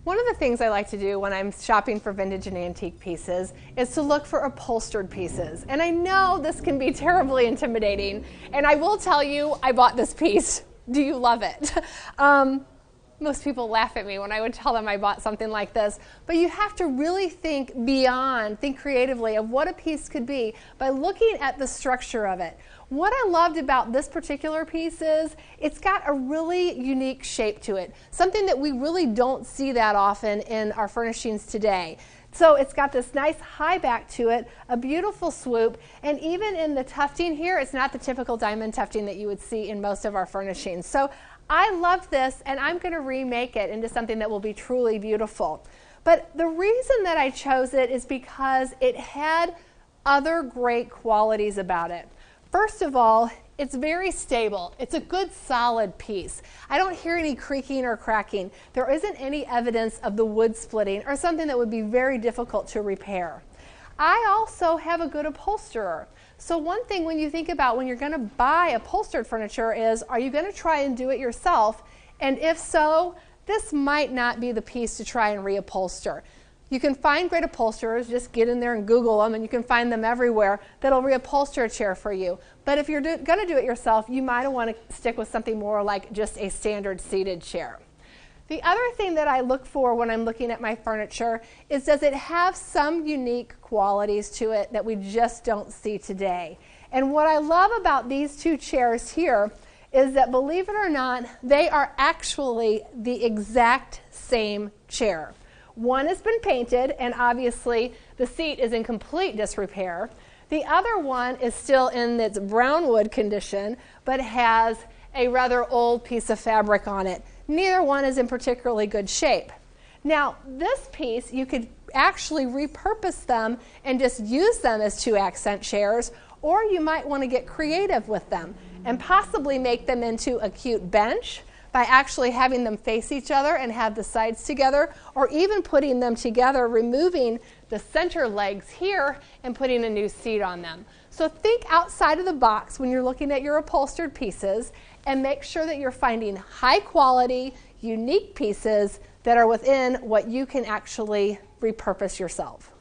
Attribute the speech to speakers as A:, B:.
A: One of the things I like to do when I'm shopping for vintage and antique pieces is to look for upholstered pieces. And I know this can be terribly intimidating, and I will tell you, I bought this piece. Do you love it? Most people laugh at me when I would tell them I bought something like this, but you have to really think beyond, think creatively of what a piece could be by looking at the structure of it. What I loved about this particular piece is it's got a really unique shape to it, something that we really don't see that often in our furnishings today. So it's got this nice high back to it, a beautiful swoop, and even in the tufting here, it's not the typical diamond tufting that you would see in most of our furnishings. So I love this, and I'm going to remake it into something that will be truly beautiful. But the reason that I chose it is because it had other great qualities about it. First of all, it's very stable. It's a good solid piece. I don't hear any creaking or cracking. There isn't any evidence of the wood splitting or something that would be very difficult to repair. I also have a good upholsterer. So one thing when you think about when you're going to buy upholstered furniture is, are you going to try and do it yourself? And if so, this might not be the piece to try and reupholster. You can find great upholsterers, just get in there and Google them, and you can find them everywhere that'll reupholster a chair for you. But if you're going to do it yourself, you might want to stick with something more like just a standard seated chair. The other thing that I look for when I'm looking at my furniture is, does it have some unique qualities to it that we just don't see today? And what I love about these two chairs here is that, believe it or not, they are actually the exact same chair. One has been painted, and obviously the seat is in complete disrepair. The other one is still in its brown wood condition, but has a rather old piece of fabric on it. Neither one is in particularly good shape. Now, this piece, you could actually repurpose them and just use them as two accent chairs, or you might want to get creative with them and possibly make them into a cute bench by actually having them face each other and have the sides together, or even putting them together, removing the center legs here and putting a new seat on them. So think outside of the box when you're looking at your upholstered pieces, and make sure that you're finding high quality, unique pieces that are within what you can actually repurpose yourself.